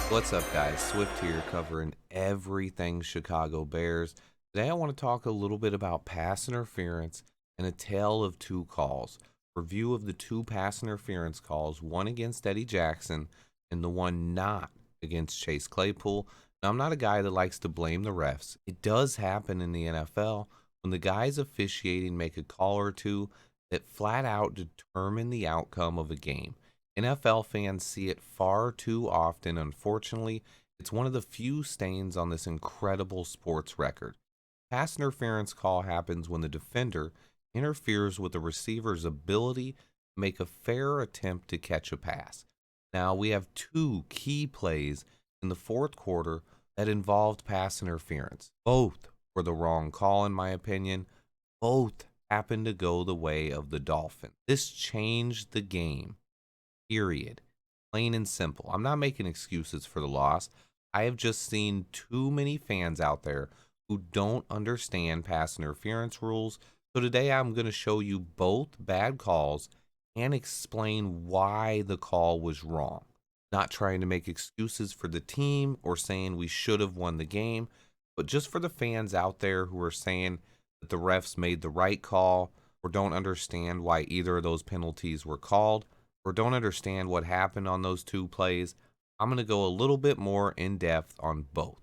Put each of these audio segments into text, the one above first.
What's up, guys? Swift here, covering everything Chicago Bears. Today, I want to talk a little bit about pass interference and a tale of two calls. Review of the two pass interference calls, one against Eddie Jackson and the one not against Chase Claypool. Now, I'm not a guy that likes to blame the refs. It does happen in the NFL when the guys officiating make a call or two that flat out determine the outcome of a game. NFL fans see it far too often. Unfortunately, it's one of the few stains on this incredible sports record. Pass interference call happens when the defender interferes with the receiver's ability to make a fair attempt to catch a pass. Now, we have two key plays in the fourth quarter that involved pass interference. Both were the wrong call, in my opinion. Both happened to go the way of the Dolphins. This changed the game. Period. Plain and simple. I'm not making excuses for the loss. I have just seen too many fans out there who don't understand pass interference rules. So today I'm going to show you both bad calls and explain why the call was wrong. Not trying to make excuses for the team or saying we should have won the game, but just for the fans out there who are saying that the refs made the right call or don't understand why either of those penalties were called or don't understand what happened on those two plays. I'm going to go a little bit more in depth on both.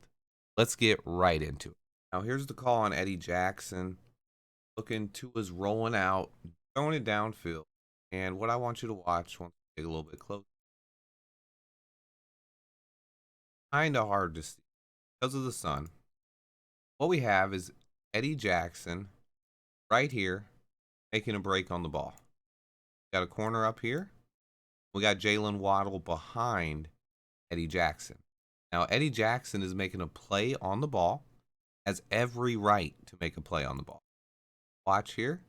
Let's get right into it. Now, here's the call on Eddie Jackson. Looking to his rolling out, throwing it downfield. And what I want you to watch, once we get a little bit closer, kind of hard to see because of the sun. What we have is Eddie Jackson right here making a break on the ball. Got a corner up here. We got Jalen Waddle behind Eddie Jackson. Now, Eddie Jackson is making a play on the ball, has every right to make a play on the ball. Watch here.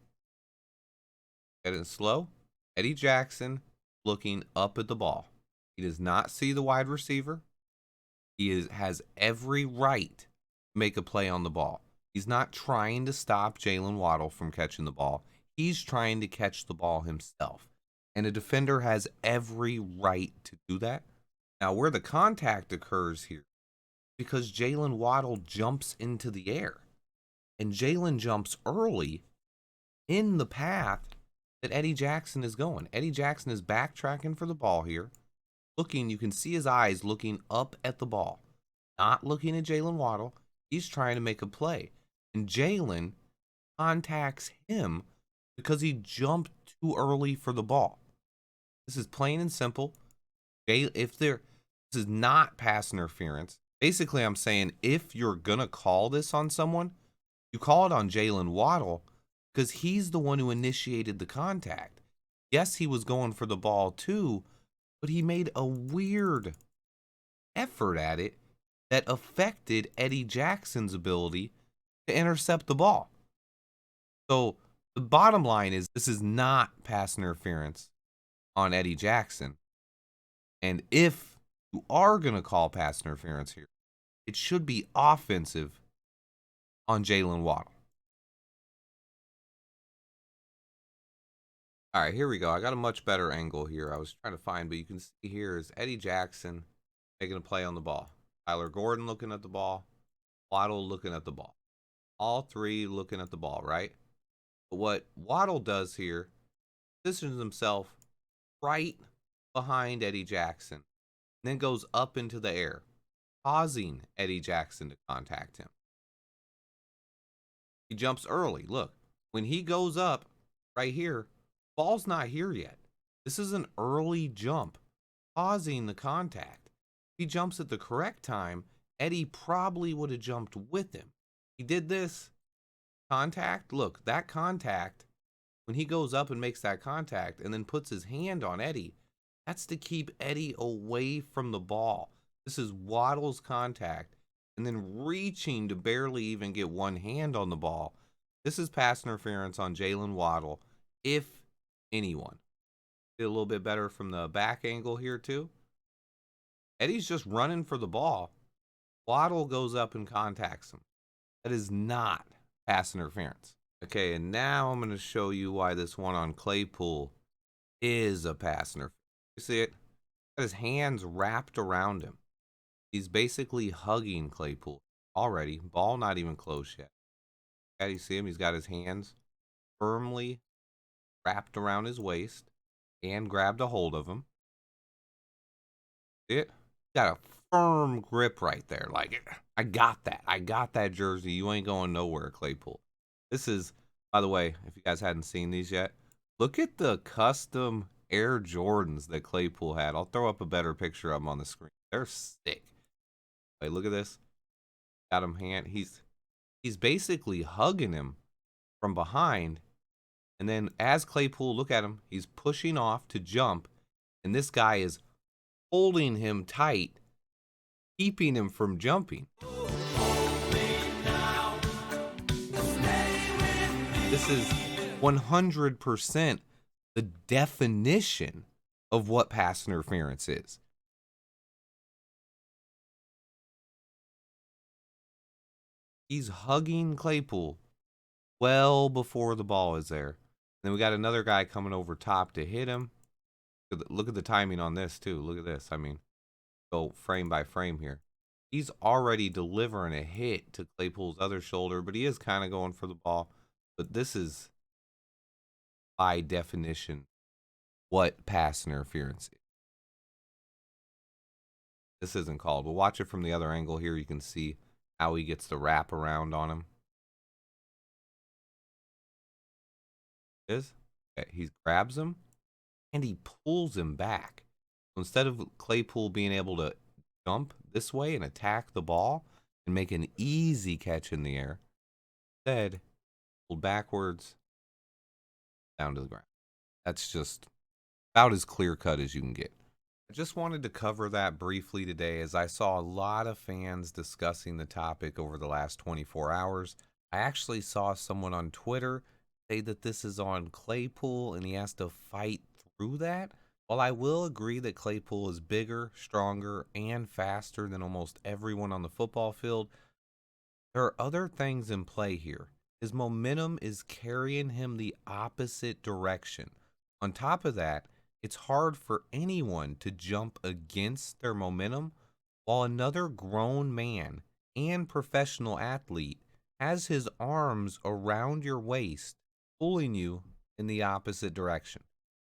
Get it slow. Eddie Jackson looking up at the ball. He does not see the wide receiver. Has every right to make a play on the ball. He's not trying to stop Jalen Waddle from catching the ball. He's trying to catch the ball himself. And a defender has every right to do that. Now, where the contact occurs here, because Jalen Waddle jumps into the air, and Jalen jumps early in the path that Eddie Jackson is going. Eddie Jackson is backtracking for the ball here, looking. You can see his eyes looking up at the ball, not looking at Jalen Waddle. He's trying to make a play, and Jalen contacts him because he jumped too early for the ball. This is plain and simple. This is not pass interference. Basically, I'm saying if you're gonna call this on someone, you call it on Jalen Waddle because he's the one who initiated the contact. Yes, he was going for the ball too, but he made a weird effort at it that affected Eddie Jackson's ability to intercept the ball. So the bottom line is this is not pass interference on Eddie Jackson. And if you are going to call pass interference here, it should be offensive on Jalen Waddle. All right, here we go. I got a much better angle here. I was trying to find, but you can see here is Eddie Jackson making a play on the ball. Tyler Gordon looking at the ball. Waddle looking at the ball. All three looking at the ball, right? But what Waddle does here, positions himself right behind Eddie Jackson, and then goes up into the air, causing Eddie Jackson to contact him. He jumps early. Look, when he goes up right here, ball's not here yet. This is an early jump, causing the contact. If he jumps at the correct time, Eddie probably would have jumped with him. He did this contact. Look, that contact, when he goes up and makes that contact and then puts his hand on Eddie, that's to keep Eddie away from the ball. This is Waddle's contact and then reaching to barely even get one hand on the ball. This is pass interference on Jalen Waddle, if anyone. Get a little bit better from the back angle here too. Eddie's just running for the ball. Waddle goes up and contacts him. That is not pass interference. Okay, and now I'm going to show you why this one on Claypool is a pass interference. You see it? Got his hands wrapped around him. He's basically hugging Claypool already. Ball not even close yet. Yeah, you see him? He's got his hands firmly wrapped around his waist and grabbed a hold of him. It got a firm grip right there. Like, I got that. I got that jersey. You ain't going nowhere, Claypool. This is, by the way, if you guys hadn't seen these yet, look at the custom Air Jordans that Claypool had. I'll throw up a better picture of them on the screen. They're sick. Wait, look at this. Got him hand. He's basically hugging him from behind. And then as Claypool, look at him, he's pushing off to jump. And this guy is holding him tight, keeping him from jumping. This is 100% the definition of what pass interference is. He's hugging Claypool well before the ball is there. Then we got another guy coming over top to hit him. Look at the timing on this, too. Look at this. I mean, go frame by frame here. He's already delivering a hit to Claypool's other shoulder, but he is kind of going for the ball. But this is, by definition, what pass interference is. This isn't called. We'll watch it from the other angle here. You can see how he gets the wrap around on him. He grabs him and he pulls him back. So instead of Claypool being able to jump this way and attack the ball and make an easy catch in the air, instead pulled backwards down to the ground. That's just about as clear cut as you can get. I just wanted to cover that briefly today, as I saw a lot of fans discussing the topic over the last 24 hours. I actually saw someone on Twitter say that this is on Claypool and he has to fight through that. While I will agree that Claypool is bigger, stronger, and faster than almost everyone on the football field, there are other things in play here. His momentum is carrying him the opposite direction. On top of that, it's hard for anyone to jump against their momentum, while another grown man and professional athlete has his arms around your waist, pulling you in the opposite direction.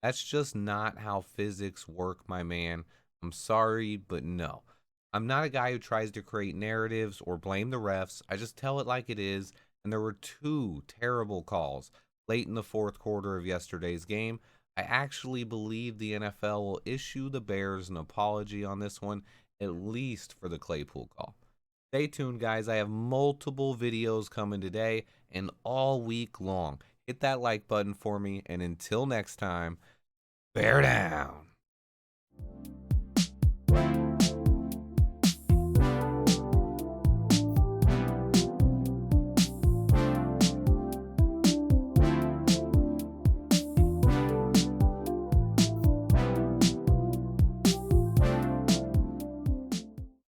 That's just not how physics work, my man. I'm sorry, but no. I'm not a guy who tries to create narratives or blame the refs. I just tell it like it is, and there were two terrible calls late in the fourth quarter of yesterday's game. I actually believe the NFL will issue the Bears an apology on this one, at least for the Claypool call. Stay tuned, guys. I have multiple videos coming today and all week long. Hit that like button for me, and until next time, bear down.